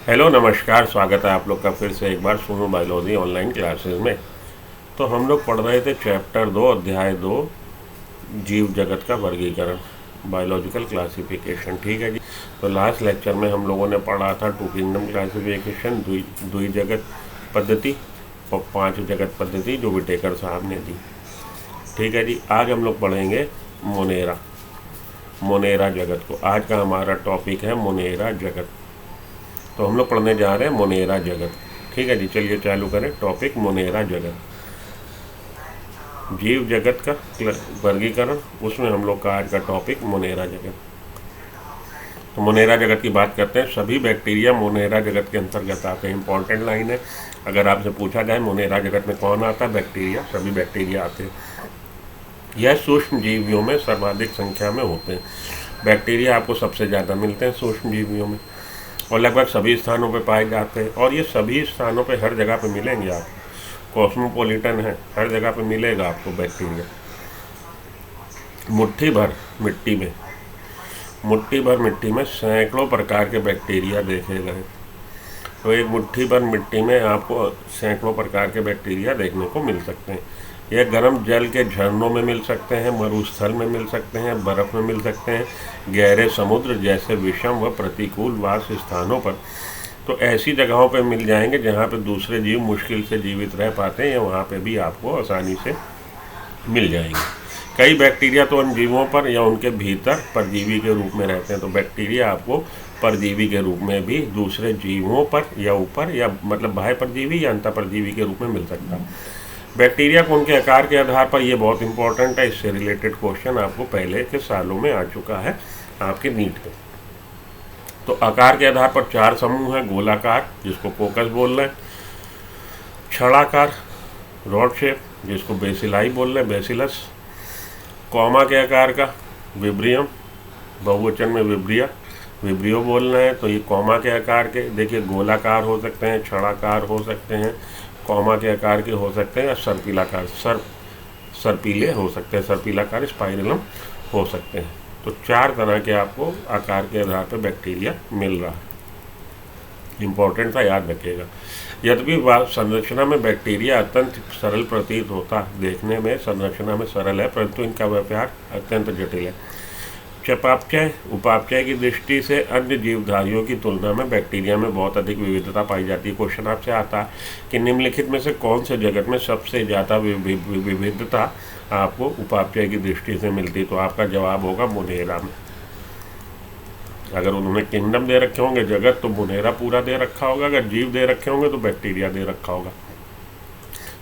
Hello नमस्कार, स्वागत है आप लोग का फिर से एक बार सुनो बायोलॉजी ऑनलाइन क्लासेस में। तो हम लोग पढ़ रहे थे चैप्टर 2 अध्याय 2 जीव जगत का वर्गीकरण, बायोलॉजिकल क्लासिफिकेशन। ठीक है जी। तो लास्ट लेक्चर में हम लोगों ने पढ़ा था टू किंगडम क्लासिफिकेशन, दुई जगत पद्धति और पांच जगत पद्धति जो विटेकर साहब ने दी। ठीक है जी। आज हम लोग पढ़ेंगे मोनेरा मोनेरा जगत को। आज का हमारा टॉपिक है मोनेरा जगत। तो हम लोग पढ़ने जा रहे हैं मोनेरा जगत। ठीक है जी, चलिए चालू करें टॉपिक मोनेरा जगत। जीव जगत का वर्गीकरण, उसमें हम लोग का आज का टॉपिक मोनेरा जगत। तो मोनेरा जगत की बात करते हैं। सभी बैक्टीरिया मोनेरा जगत के अंतर्गत आते हैं। इंपॉर्टेंट लाइन है, अगर आपसे पूछा जाए मोनेरा जगत में कौन आता है, बैक्टीरिया, सभी बैक्टीरिया आते हैं। यह सूक्ष्म जीवियों में सर्वाधिक संख्या में होते हैं। बैक्टीरिया आपको सबसे ज़्यादा मिलते हैं सूक्ष्म जीवियों में और लगभग सभी स्थानों पे पाए जाते हैं। और ये सभी स्थानों पे हर जगह पे मिलेंगे आप, कॉस्मोपॉलिटन है, हर जगह पे मिलेगा आपको बैक्टीरिया। मुट्ठी भर मिट्टी में सैकड़ों प्रकार के बैक्टीरिया देखे गए। तो एक मुट्ठी भर मिट्टी में आपको सैकड़ों प्रकार के बैक्टीरिया देखने को मिल सकते हैं। यह गर्म जल के झरनों में मिल सकते हैं, मरुस्थल में मिल सकते हैं, बर्फ़ में मिल सकते हैं, गहरे समुद्र जैसे विषम व प्रतिकूल वास स्थानों पर। तो ऐसी जगहों पर मिल जाएंगे जहाँ पे दूसरे जीव मुश्किल से जीवित रह पाते हैं, या वहाँ पे भी आपको आसानी से मिल जाएंगे। कई बैक्टीरिया तो उन जीवों पर या उनके भीतर परजीवी के रूप में रहते हैं। तो बैक्टीरिया आपको परजीवी के रूप में भी दूसरे जीवों पर या ऊपर या मतलब बाह्य परजीवी या अंतः परजीवी के रूप में मिल सकता है। बैक्टीरिया को उनके आकार के आधार पर, ये बहुत इंपॉर्टेंट है, इससे रिलेटेड क्वेश्चन आपको पहले के सालों में आ चुका है आपके नीट में। तो आकार के आधार पर चार समूह है। गोलाकार, जिसको कोकस बोल रहे हैं, छड़ाकार, रॉड शेप, जिसको बेसिलाई बोल रहे हैं, बेसिलस, कॉमा के आकार का, विब्रियम, बहुवचन में विब्रियो बोल रहे हैं। तो ये कॉमा के आकार के, देखिए गोलाकार हो सकते हैं, छड़ाकार हो सकते हैं, कॉमा के आकार के हो सकते हैं, या सर्पिलाकार, सर्पीले हो सकते हैं, सर्पिलाकार स्पाइरलम हो सकते हैं। तो चार तरह के आपको आकार के आधार पर बैक्टीरिया मिल रहा है। इम्पोर्टेंट था, याद रखिएगा। यद्यपि संरचना में बैक्टीरिया अत्यंत सरल प्रतीत होता, देखने में संरचना में सरल है, परंतु इनका व्यवहार अत्यंत जटिल है। चयापचय उपापचय की दृष्टि से अन्य जीवधारियों की तुलना में बैक्टीरिया में बहुत अधिक विविधता पाई जाती है। क्वेश्चन आपसे आता है कि निम्नलिखित में से कौन से जगत में सबसे ज़्यादा विविधता आपको उपापचय की दृष्टि से मिलती है? तो आपका जवाब होगा मोनेरा में। अगर उन्होंने किंगडम दे रखे होंगे जगत, तो मोनेरा पूरा दे रखा होगा। अगर जीव दे रखे होंगे तो बैक्टीरिया दे रखा होगा।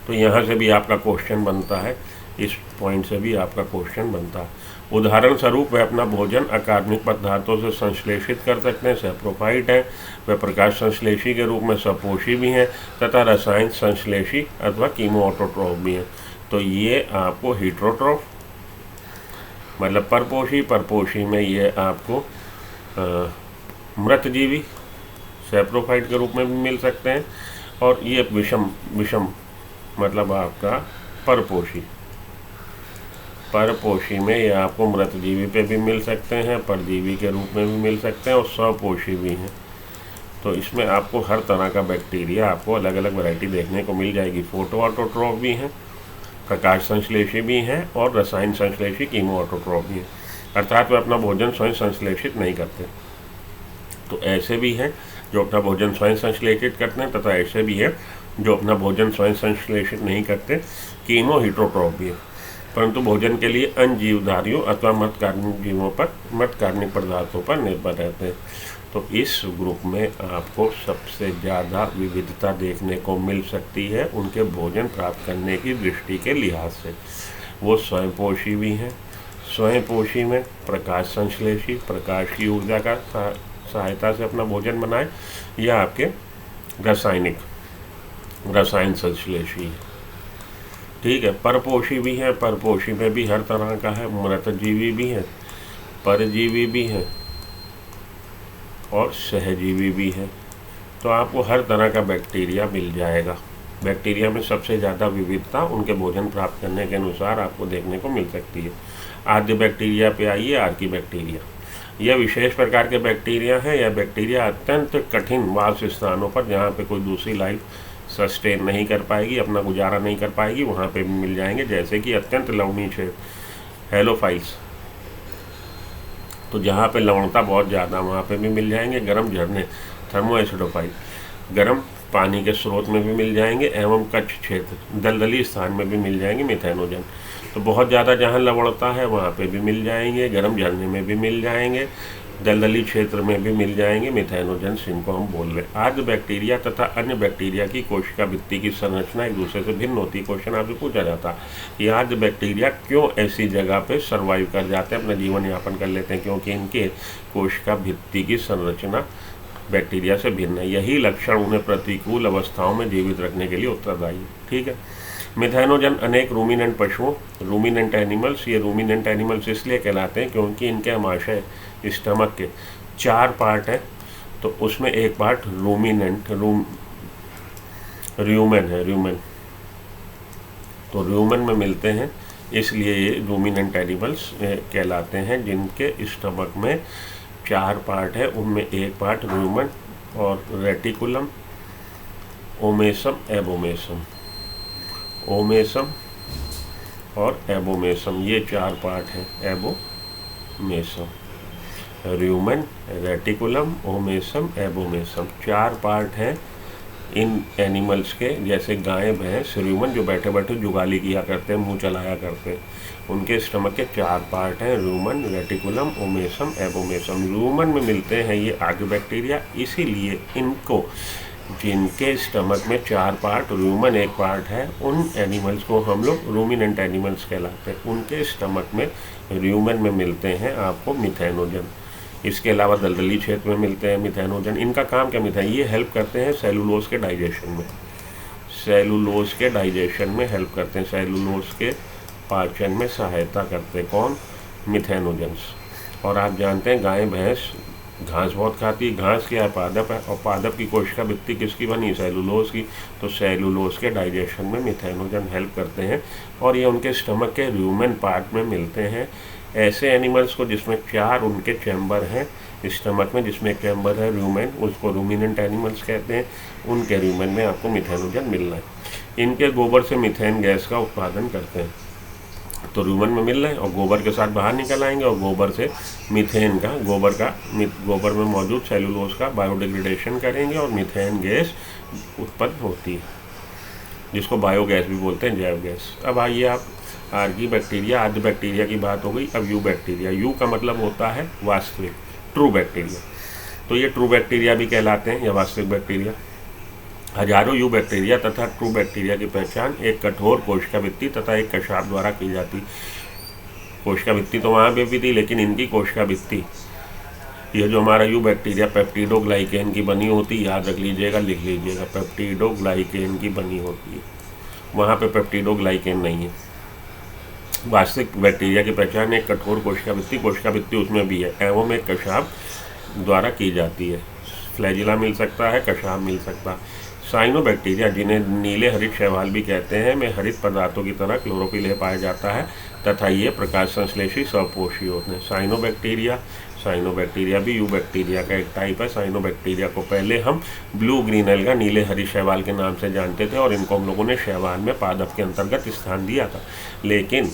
तो यहाँ से भी आपका क्वेश्चन बनता है, इस पॉइंट से भी आपका क्वेश्चन बनता है। उदाहरण स्वरूप वह अपना भोजन अकार्बनिक पदार्थों से संश्लेषित कर सकते हैं, सैप्रोफाइट हैं। वह प्रकाश संश्लेषी के रूप में सपोषी भी हैं तथा रसायन संश्लेषी अथवा कीमो ऑटोट्रॉफ भी हैं। तो ये आपको हीट्रोट्रॉफ मतलब परपोषी में ये आपको मृतजीवी सैप्रोफाइट के रूप में भी मिल सकते हैं। और ये विषम मतलब आपका परपोषी में ये आपको मृतजीवी पे भी मिल सकते हैं, परजीवी के रूप में भी मिल सकते हैं और स्वपोषी भी हैं। तो इसमें आपको हर तरह का बैक्टीरिया आपको अलग अलग वैरायटी देखने को मिल जाएगी। फोटो ऑटोट्रॉफ भी हैं, प्रकाश संश्लेषी भी हैं और रसायन संश्लेषी कीमो ऑटोट्रॉफ भी हैं। अर्थात वे अपना भोजन स्वयं संश्लेषित नहीं करते। तो ऐसे भी हैं जो अपना भोजन स्वयं संश्लेषित करते हैं, तथा ऐसे भी हैं जो अपना भोजन स्वयं संश्लेषित नहीं करते, कीमो हीट्रोट्रॉफ भी है, परंतु भोजन के लिए अन्य जीवधारियों अथवा मृतकार्बनिक पदार्थों पर निर्भर रहते हैं। तो इस ग्रुप में आपको सबसे ज़्यादा विविधता देखने को मिल सकती है उनके भोजन प्राप्त करने की दृष्टि के लिहाज से। वो स्वयंपोषी भी हैं। स्वयंपोषी में प्रकाश संश्लेषी, प्रकाश की ऊर्जा का सहायता से अपना भोजन बनाए, या आपके रसायन संश्लेषी है। ठीक है। परपोषी भी हैं। परपोषी में भी हर तरह का है, मृतजीवी भी हैं, परजीवी भी हैं और सहजीवी भी हैं। तो आपको हर तरह का बैक्टीरिया मिल जाएगा। बैक्टीरिया में सबसे ज़्यादा विविधता उनके भोजन प्राप्त करने के अनुसार आपको देखने को मिल सकती है। आद्य बैक्टीरिया पे आइए, आर्की बैक्टीरिया। यह विशेष प्रकार के बैक्टीरिया हैं। यह बैक्टीरिया अत्यंत कठिन वास स्थानों पर, जहाँ पे कोई दूसरी लाइफ सस्टेन नहीं कर पाएगी, अपना गुजारा नहीं कर पाएगी, वहाँ पे भी मिल जाएंगे। जैसे कि अत्यंत लवणीय क्षेत्र हेलोफाइल्स, तो जहाँ पे लवणता बहुत ज़्यादा वहाँ पे भी मिल जाएंगे। गर्म झरने थर्मोएसिडोफाइल, गर्म पानी के स्रोत में भी मिल जाएंगे। एवं कच्छ क्षेत्र दलदली स्थान में भी मिल जाएंगे मिथेनोजन। तो बहुत ज़्यादा जहाँ लवणता है वहाँ पे भी मिल जाएंगे, गर्म झरने में भी मिल जाएंगे, दलदली क्षेत्र में भी मिल जाएंगे मिथेनोजन, इनको हम बोल रहे हैं। आर्द्र बैक्टीरिया तथा अन्य बैक्टीरिया की कोशिका भित्ति की संरचना एक दूसरे से भिन्न होती है। क्वेश्चन आपसे पूछा जाता कि आर्द्र बैक्टीरिया क्यों ऐसी जगह पे सर्वाइव कर जाते हैं, अपना जीवन यापन कर लेते हैं, क्योंकि इनके कोशिका भित्ति की संरचना बैक्टीरिया से भिन्न है। यही लक्षण उन्हें प्रतिकूल अवस्थाओं में जीवित रखने के लिए उत्तरदायी है। ठीक है। मिथेनोजन अनेक रूमिनेंट पशुओं, रूमिनेंट एनिमल्स, ये रूमिनेंट एनिमल्स इसलिए कहलाते हैं क्योंकि इनके आमाशय स्टमक के 4 पार्ट हैं। तो उसमें एक पार्ट र्यूमेन है, र्यूमेन, तो र्यूमेन में मिलते हैं, इसलिए ये रूमिनेंट एनिमल्स कहलाते हैं। जिनके स्टमक में 4 पार्ट है, उनमें एक पार्ट र्यूमेन और रेटिकुलम, ओमेसम, एबोमेसम, ओमेसम और एबोमेसम, ये 4 पार्ट हैं। Abomasum, rumen, reticulum, omasum, abomasum, 4 part हैं इन एनिमल्स के। जैसे गाय भैंस, र्यूमेन जो बैठे बैठे जुगाली किया करते हैं, मुंह चलाया करते हैं, उनके स्टमक के 4 पार्ट हैं, rumen, reticulum, omasum, abomasum. Rumen में मिलते हैं ये आर्द्र बैक्टीरिया, इसीलिए इनको, जिनके स्टमक में 4 पार्ट, र्यूमेन एक पार्ट है, उन एनिमल्स को हम लोग रूमिनेंट एनिमल्स कहलाते हैं। उनके स्टमक में र्यूमेन में मिलते हैं आपको मिथेनोजन। इसके अलावा दलदली क्षेत्र में मिलते हैं मिथेनोजन। इनका काम क्या मिथेन, ये हेल्प करते हैं सेलुलोज के डाइजेशन में, सेलुलोज के डाइजेशन में हेल्प करते हैं, सेलुलोज के पाचन में सहायता करते हैं। कौन? मिथेनोजन्स। और आप जानते हैं गाय भैंस घास बहुत खाती है, घास क्या है? पादप है, और पादप की कोशिका भित्ति किसकी बनी? सेलुलोज की। तो सेलुलोज के डाइजेशन में मिथेनोजन हेल्प करते हैं, और ये उनके स्टमक के र्यूमेन पार्ट में मिलते हैं। ऐसे एनिमल्स को जिसमें 4 उनके चैम्बर हैं स्टमक में, जिसमें चैम्बर है र्यूमेन, उसको रूमिनेंट एनिमल्स कहते हैं, उनके र्यूमेन में आपको मिथेनोजन मिल रहा है। इनके गोबर से मीथेन गैस का उत्पादन करते हैं, तो र्यूमेन में मिल रहे हैं, और गोबर के साथ बाहर निकल आएंगे, और गोबर से मीथेन का, गोबर में मौजूद सेलुलोज का बायोडिग्रेडेशन करेंगे, और मीथेन गैस उत्पन्न होती है, जिसको बायोगैस भी बोलते हैं, जैव गैस। अब आइए आप आर्की बैक्टीरिया, आर्द्र बैक्टीरिया की बात हो गई। अब यू बैक्टीरिया, यू का मतलब होता है वास्तविक, ट्रू बैक्टीरिया। तो ये ट्रू बैक्टीरिया भी कहलाते हैं, या वास्तविक बैक्टीरिया। हजारों यू बैक्टीरिया तथा ट्रू बैक्टीरिया की पहचान एक कठोर कोशिका भित्ति तथा एक कशाप द्वारा की जाती। कोशिका भित्ति तो वहाँ पे भी थी, लेकिन इनकी कोशिका भित्ति, यह जो हमारा यू बैक्टीरिया पेप्टिडोग्लाइकेन की बनी होती, याद रख लीजिएगा, लिख लीजिएगा, पेप्टिडोग्लाइकेन की बनी होती है, वहाँ पे पेप्टिडोग्लाइकेन नहीं है। वास्तविक बैक्टीरिया की पहचान एक कठोर कोशिका भित्ति उसमें भी है, एवं एक कशाप द्वारा की जाती है। फ्लैजिला मिल सकता है, कशाप मिल सकता है। साइनोबैक्टीरिया, जिन्हें नीले हरित शैवाल भी कहते हैं, में हरित पदार्थों की तरह क्लोरोफिल पाया जाता है तथा ये प्रकाश संश्लेषी स्वपोषी होते हैं। साइनोबैक्टीरिया भी यू बैक्टीरिया का एक टाइप है। साइनोबैक्टीरिया को पहले हम ब्लू ग्रीन एल्गा, नीले हरी शैवाल के नाम से जानते थे, और इनको हम लोगों ने शैवाल में पादप के अंतर्गत स्थान दिया था। लेकिन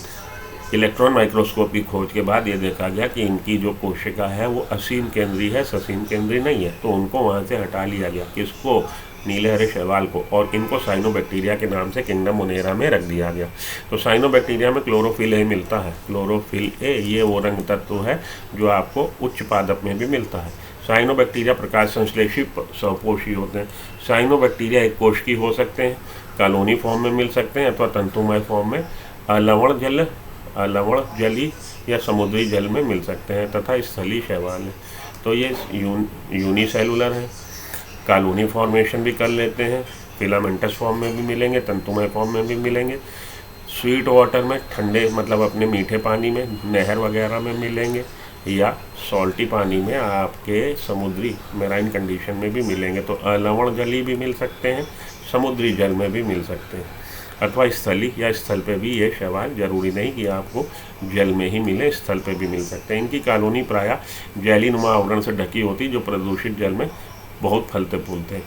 इलेक्ट्रॉन माइक्रोस्कोप की खोज के बाद ये देखा गया कि इनकी जो कोशिका है वो असीम केंद्रीय है, ससीम केंद्रीय नहीं है, तो उनको वहाँ से हटा लिया गया। किसको? नीले हरे शैवाल को, और इनको साइनोबैक्टीरिया के नाम से किंगडम मोनेरा में रख दिया गया। तो साइनोबैक्टीरिया में क्लोरोफिल ए मिलता है। क्लोरोफिल ए ये वो रंग तत्व है जो आपको उच्च पादप में भी मिलता है। साइनोबैक्टीरिया प्रकाश संश्लेषी स्वपोषी होते हैं। साइनोबैक्टीरिया एक कोशिकीय हो सकते हैं, कॉलोनी फॉर्म में मिल सकते हैं, अथवा तंतुमय फॉर्म में अलवण जली या समुद्री जल में मिल सकते हैं, तथा स्थलीय शैवाल है। तो ये यूनिसेलुलर है, कॉलोनी फॉर्मेशन भी कर लेते हैं, फिलामेंटस फॉर्म में भी मिलेंगे, तंतुमय फॉर्म में भी मिलेंगे, स्वीट वाटर में, ठंडे मतलब अपने मीठे पानी में, नहर वगैरह में मिलेंगे, या सॉल्टी पानी में आपके समुद्री मेराइन कंडीशन में भी मिलेंगे। तो अलवण जली भी मिल सकते हैं, समुद्री जल में भी मिल सकते हैं। अथवा स्थली या स्थल पे भी ये शैवाल, जरूरी नहीं कि आपको जल में ही मिले, स्थल पे भी मिल सकते हैं। इनकी कॉलोनी प्रायः जैलीनुमा आवरण से ढकी होती, जो प्रदूषित जल में बहुत फलते फूलते हैं।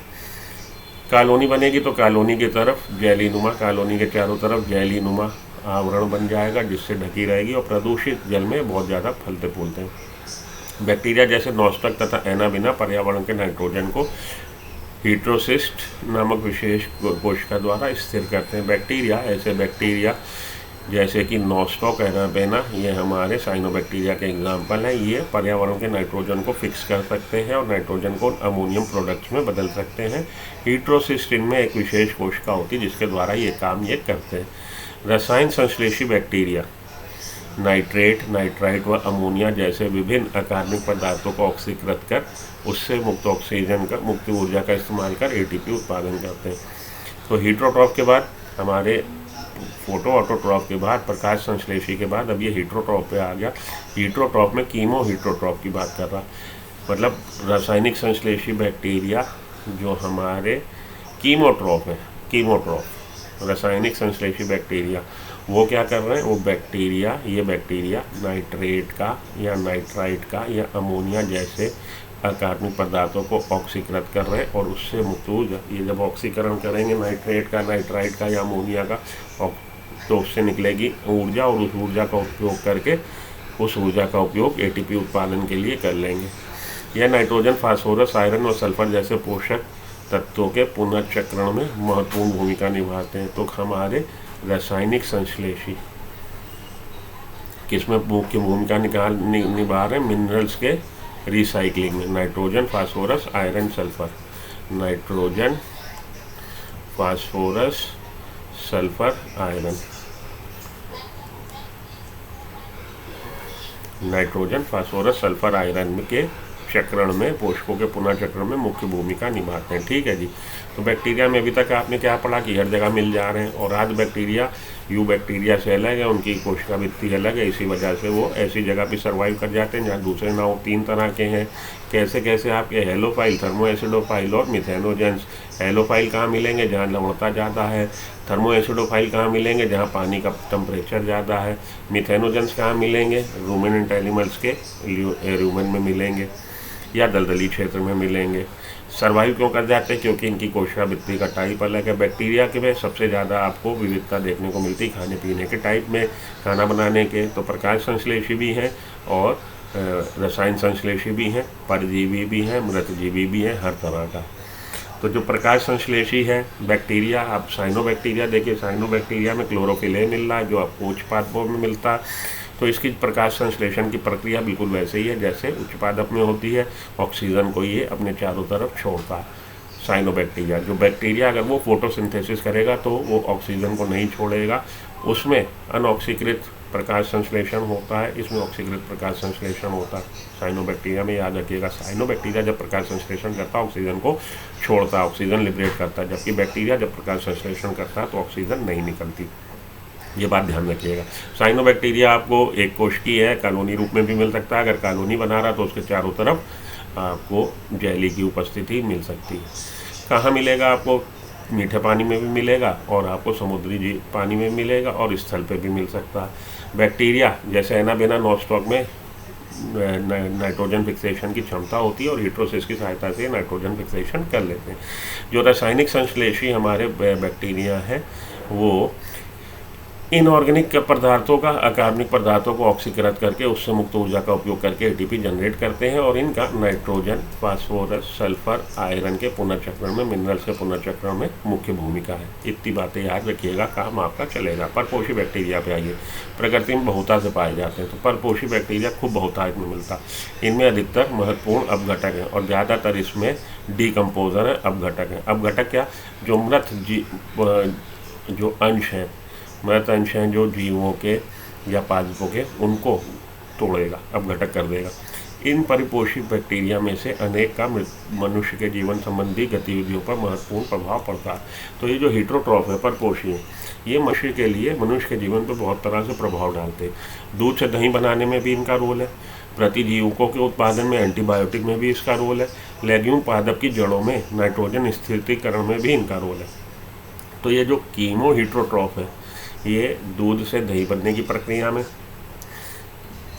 कॉलोनी बनेगी तो कॉलोनी की तरफ जैलीनुमा, कॉलोनी के चारों तरफ जैलीनुमा आवरण बन जाएगा, जिससे ढकी रहेगी और प्रदूषित जल में बहुत ज़्यादा फलते फूलते हैं। बैक्टीरिया जैसे नॉस्टक तथा एनाबिना पर्यावरण के नाइट्रोजन को हीट्रोसिस्ट नामक विशेष कोशिका द्वारा स्थिर करते हैं। बैक्टीरिया, ऐसे बैक्टीरिया जैसे कि नॉस्टॉक, एनाबेना, ये हमारे साइनोबैक्टीरिया के एग्जाम्पल हैं। ये पर्यावरण के नाइट्रोजन को फिक्स कर सकते हैं और नाइट्रोजन को अमोनियम प्रोडक्ट्स में बदल सकते हैं। हीट्रोसिस्ट इनमें एक विशेष कोशिका होती है जिसके द्वारा ये काम ये करते हैं। रसायन संश्लेषी बैक्टीरिया नाइट्रेट, नाइट्राइट व अमोनिया जैसे विभिन्न अकार्बनिक पदार्थों को ऑक्सीकृत कर उससे मुक्त ऑक्सीजन का, मुक्त ऊर्जा का इस्तेमाल कर एटीपी उत्पादन करते हैं। तो हीट्रोट्रॉफ के बाद हमारे फोटो ऑटोट्रॉफ के बाद प्रकाश संश्लेषी के बाद अब ये हीट्रोट्रॉफ पे आ गया। हीट्रोट्रॉफ में कीमो हीट्रोट्रॉफ की बात कर रहा, मतलब रासायनिक संश्लेषी बैक्टीरिया जो हमारे कीमोट्रॉफ है, कीमोट्रॉफ रासायनिक संश्लेषी बैक्टीरिया वो क्या कर रहे हैं, वो बैक्टीरिया, ये बैक्टीरिया नाइट्रेट का या नाइट्राइट का या अमोनिया जैसे अकार्बनिक पदार्थों को ऑक्सीकृत कर रहे हैं और उससे मुक्त ऊर्जा, ये जब ऑक्सीकरण करेंगे नाइट्रेट का, नाइट्राइट का या अमोनिया का, तो उससे निकलेगी ऊर्जा और उस ऊर्जा का उपयोग करके उस ऊर्जा का उपयोग एटीपी उत्पादन के लिए कर लेंगे। यह नाइट्रोजन, फास्फोरस, आयरन और सल्फर जैसे पोषक तत्वों के पुनर्चक्रण में महत्वपूर्ण भूमिका निभाते हैं। तो हमारे रासायनिक संश्लेषी किसमें मुख्य भूमिका निभा रहे हैं, मिनरल्स के रिसाइकलिंग में। Nitrogen, phosphorus, iron, sulphur, nitrogen, phosphorus, sulphur, iron, nitrogen, phosphorus, sulphur, iron के चक्रण में, पोषकों के पुनर्चक्रण में मुख्य भूमिका निभाते हैं। ठीक है जी। तो बैक्टीरिया में अभी तक आपने क्या पढ़ा कि हर जगह मिल जा रहे हैं, और आज बैक्टीरिया यू बैक्टीरिया से अलग है, उनकी कोशिका भित्ति अलग है, इसी वजह से वो ऐसी जगह पे सर्वाइव कर जाते हैं जहाँ दूसरे ना हो। 3 तरह के हैं। कैसे कैसे आपके हेलोफाइल, थर्मोएसिडोफाइल और मिथेनोजेंस। हेलोफाइल कहाँ मिलेंगे, जहाँ लवणता ज़्यादा है। थर्मोएसिडोफाइल कहाँ मिलेंगे, जहाँ पानी का टेम्परेचर ज़्यादा है। मिथेनोजेंस कहाँ मिलेंगे, रूमिनेंट एनिमल्स के ह्यूमन में मिलेंगे या दलदली क्षेत्र में मिलेंगे। सर्वाइव क्यों कर जाते हैं, क्योंकि इनकी कोशिका भित्ति का टाइप अलग है। बैक्टीरिया के में सबसे ज़्यादा आपको विविधता देखने को मिलती है खाने पीने के टाइप में, खाना बनाने के। तो प्रकाश संश्लेषी भी हैं और रसायन संश्लेषी भी हैं, परजीवी भी हैं, मृतजीवी भी हैं, हर तरह का। तो जो प्रकाश संश्लेषी है बैक्टीरिया, आप साइनोबैक्टीरिया देखिए, साइनोबैक्टीरिया में क्लोरोफिल ए मिल रहा है जो आपको उच्च पादपों में मिलता है। तो इसकी प्रकाश संश्लेषण की प्रक्रिया बिल्कुल वैसे ही है जैसे उच्च पादप में होती है। ऑक्सीजन को ये अपने चारों तरफ छोड़ता है साइनोबैक्टीरिया। जो बैक्टीरिया अगर वो फोटोसिंथेसिस करेगा तो वो ऑक्सीजन को नहीं छोड़ेगा, उसमें अनऑक्सीकृत प्रकाश संश्लेषण होता है, इसमें ऑक्सीकृत प्रकाश संश्लेषण होता है साइनोबैक्टीरिया में। याद रखिएगा, साइनोबैक्टीरिया जब प्रकाश संश्लेषण करता है ऑक्सीजन को छोड़ता है, ऑक्सीजन लिबरेट करता है, जबकि बैक्टीरिया जब प्रकाश संश्लेषण करता है तो ऑक्सीजन नहीं निकलती। ये बात ध्यान रखिएगा। साइनोबैक्टीरिया आपको एक कोशिकीय है, कॉलोनी रूप में भी मिल सकता है। अगर कॉलोनी बना रहा तो उसके चारों तरफ आपको जैली की उपस्थिति मिल सकती है। कहाँ मिलेगा आपको, मीठे पानी में भी मिलेगा और आपको समुद्री पानी में मिलेगा और स्थल पे भी मिल सकता है। बैक्टीरिया जैसे एनाबेना, नॉस्टॉक में नाइट्रोजन फिक्सेशन की क्षमता होती है और हीट्रोसिस की सहायता से नाइट्रोजन फिक्सेशन कर लेते हैं। जो रासायनिक संश्लेषी हमारे बैक्टीरिया हैं वो इनऑर्गेनिक पदार्थों का, अकार्बनिक पदार्थों को ऑक्सीकृत करके उससे मुक्त ऊर्जा का उपयोग करके एटीपी जनरेट करते हैं और इनका नाइट्रोजन, फास्फोरस, सल्फर, आयरन के पुनर्चक्रण में, मिनरल्स के पुनर्चक्रण में मुख्य भूमिका है। इतनी बातें याद रखिएगा, काम आपका चलेगा। परपोषी बैक्टीरिया पे आइए। प्रकृति में बहुता से पाए जाते हैं, तो परपोषी बैक्टीरिया खूब बहुतायत में मिलता है। इनमें अधिकतर महत्वपूर्ण अपघटक हैं और ज़्यादातर इसमें डिकम्पोजर है, अपघटक हैं। अपघटक क्या, जो मृत जो अंश हैं, मृत अंश हैं जो जीवों के या पादपों के, उनको तोड़ेगा, अपघटक कर देगा। इन परिपोषी बैक्टीरिया में से अनेक का मनुष्य के जीवन संबंधी गतिविधियों पर महत्वपूर्ण प्रभाव पड़ता है। तो ये जो हीट्रोट्रॉफ है, परपोषी है, ये मनुष्य के लिए, मनुष्य के जीवन पर बहुत तरह से प्रभाव डालते हैं। दूध से दही बनाने में भी इनका रोल है। प्रतिजीवकों के उत्पादन में, एंटीबायोटिक में भी इसका रोल है। लेग्यूम पादप की जड़ों में नाइट्रोजन स्थिरीकरण में भी इनका रोल है। तो ये जो कीमो हीटरोट्रॉफ है, ये दूध से दही बनने की प्रक्रिया में,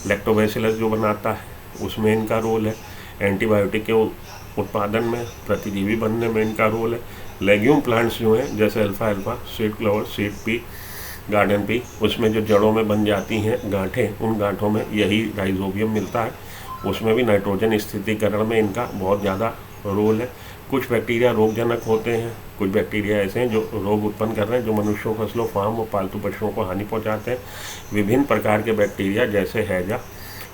लैक्टोबैसिलस जो बनाता है उसमें इनका रोल है, एंटीबायोटिक के उत्पादन में, प्रतिजीवी बनने में इनका रोल है। लेग्यूम प्लांट्स जो हैं जैसे alpha sweet clover, seed P, garden pea, उसमें जो जड़ों में बन जाती हैं गांठें, उन गांठों में यही राइजोबियम मिलता है, उसमें भी नाइट्रोजन स्थितिकरण में इनका बहुत ज़्यादा रोल है। कुछ बैक्टीरिया रोगजनक होते हैं, कुछ बैक्टीरिया ऐसे हैं जो रोग उत्पन्न कर रहे हैं, जो मनुष्यों, फसलों, फार्म और पालतू पशुओं को हानि पहुंचाते हैं। विभिन्न प्रकार के बैक्टीरिया जैसे हैजा,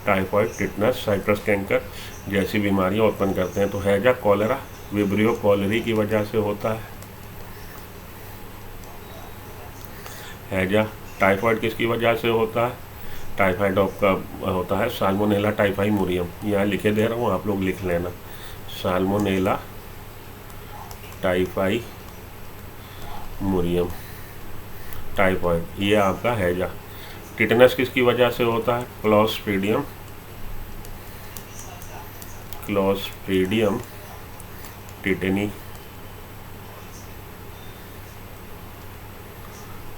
टाइफॉइड, टिटनस, साइट्रस कैंकर जैसी बीमारियां उत्पन्न करते हैं। तो हैजा कॉलेरा विब्रियो कॉलेरी की वजह से होता है। हैजा टाइफॉइड किसकी वजह से होता है? टाइफाइड का होता है साल्मोनेला टाइफाइमोरियम, यहाँ लिखे दे रहा हूँ, आप लोग लिख लेना, साल्मोनेला टाइफाइमोरियम, टाइफॉइड, ये आपका हैजा। टिटनस किसकी वजह से होता है? क्लॉस्ट्रीडियम टिटेनी,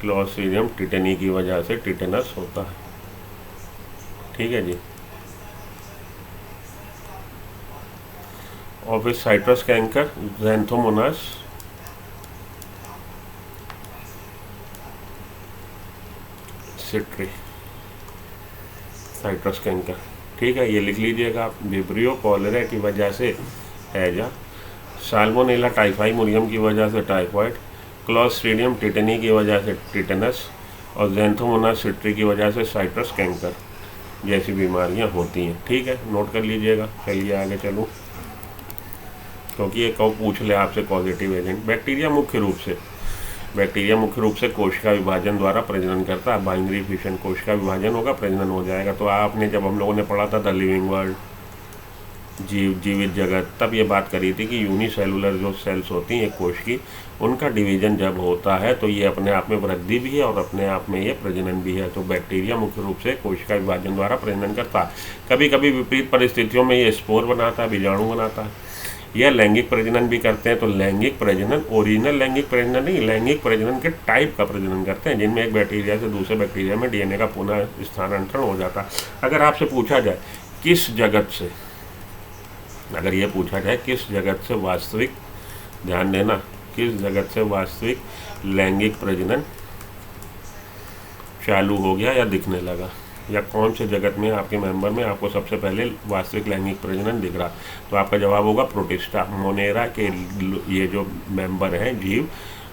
क्लॉस्ट्रीडियम टिटेनी की वजह से टिटेनस होता है। ठीक है जी। और फिर citrus canker, Xanthomonas citri, citrus canker. ठीक है, ये लिख लीजिएगा आप। विब्रियो कॉलेरा की वजह से हैजा, साल्मोनेला टाइफाइमोरियम की वजह से टाइफॉइड, क्लॉस्ट्रीडियम टिटेनी की वजह से टिटेनस और ज़ैंथोमोनास सिट्री की वजह से साइट्रस कैंकर जैसी बीमारियां होती हैं। ठीक है, नोट कर लीजिएगा। चलिए आगे चलूँ, क्योंकि ये कब पूछ ले आपसे पॉजिटिव एजेंट। बैक्टीरिया मुख्य रूप से कोशिका विभाजन द्वारा प्रजनन करता है। बाइनरी फिशन, कोशिका विभाजन होगा, प्रजनन हो जाएगा। तो आपने जब हम लोगों ने पढ़ा था द लिविंग वर्ल्ड, जीवित जगत, तब ये बात करी थी कि यूनिसेलुलर जो सेल्स होती हैं एक कोश की, उनका डिवीजन जब होता है तो ये अपने आप में वृद्धि भी है और अपने आप में ये प्रजनन भी है। तो बैक्टीरिया मुख्य रूप से कोशिका विभाजन द्वारा प्रजनन करता है। कभी कभी विपरीत परिस्थितियों में ये स्पोर बनाता है, बीजाणु बनाता है। यह लैंगिक प्रजनन भी करते हैं। तो लैंगिक प्रजनन, ओरिजिनल लैंगिक प्रजनन नहीं, लैंगिक प्रजनन के टाइप का प्रजनन करते हैं, जिनमें एक बैक्टीरिया से दूसरे बैक्टीरिया में डीएनए का पुनः स्थानांतरण हो जाता है। अगर आपसे पूछा जाए किस जगत से, अगर ये पूछा जाए किस जगत से वास्तविक, ध्यान देना, किस जगत से वास्तविक लैंगिक प्रजनन चालू हो गया या दिखने लगा, या कौन से जगत में आपके मेंबर में आपको सबसे पहले वास्तविक लैंगिक प्रजनन दिख रहा, तो आपका जवाब होगा प्रोटिस्टा। मोनेरा के ये जो मेंबर हैं जीव,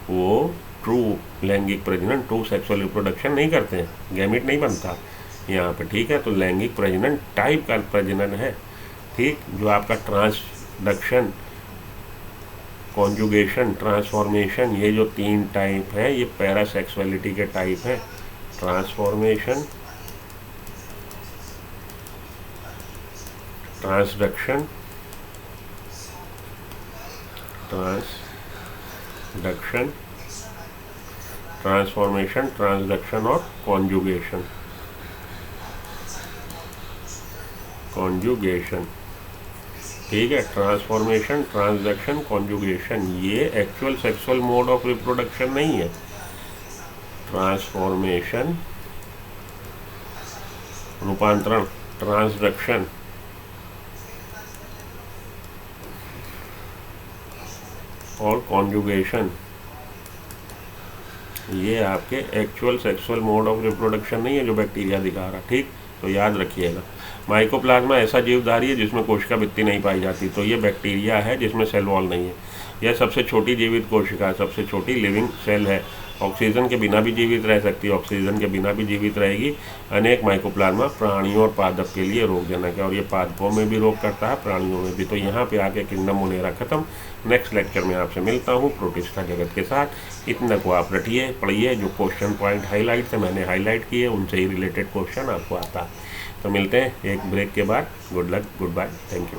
वो ट्रू लैंगिक प्रजनन, ट्रू सेक्सुअल रिप्रोडक्शन नहीं करते हैं, गैमिट नहीं बनता यहाँ पे। ठीक है, तो लैंगिक प्रजनन टाइप का प्रजनन है। ठीक, जो आपका ट्रांसडक्शन, कॉन्जुगेशन, ट्रांसफॉर्मेशन, ये जो 3 टाइप हैं ये पैरासेक्सुअलिटी के टाइप हैं। ट्रांसफॉर्मेशन, ट्रांसडक्शन, ट्रांसफॉर्मेशन, ट्रांसडक्शन और कॉन्जुगेशन। ठीक है, ट्रांसफॉर्मेशन, ट्रांसडक्शन, कॉन्जुगेशन, ये actual sexual mode of reproduction नहीं है। ट्रांसफॉर्मेशन रूपांतरण, ट्रांसडक्शन और कॉन्जुगेशन, ये आपके actual sexual mode of reproduction नहीं है जो बैक्टीरिया दिखा रहा। ठीक, तो याद रखिएगा। माइकोप्लाज्मा ऐसा जीवधारी है जिसमें कोशिका भित्ति नहीं पाई जाती, तो ये बैक्टीरिया है जिसमें सेल वॉल नहीं है। यह सबसे छोटी जीवित कोशिका है, सबसे छोटी लिविंग सेल है। ऑक्सीजन के बिना भी जीवित रह सकती है, ऑक्सीजन के बिना भी जीवित रहेगी। अनेक माइकोप्लाज्मा प्राणियों और पादप के लिए रोगजनक है, और ये पादपों में भी रोग करता है, प्राणियों में भी। तो यहाँ पे आके किंगडम मोनेरा खत्म। नेक्स्ट लेक्चर में आपसे मिलता हूँ प्रोटिस्टा जगत के साथ। इतना को आप रटिए, पढ़िए, जो क्वेश्चन पॉइंट हाईलाइट थे मैंने हाईलाइट किए, उनसे ही रिलेटेड क्वेश्चन आपको आता है। तो मिलते हैं एक ब्रेक के बाद। Good luck, goodbye, thank you.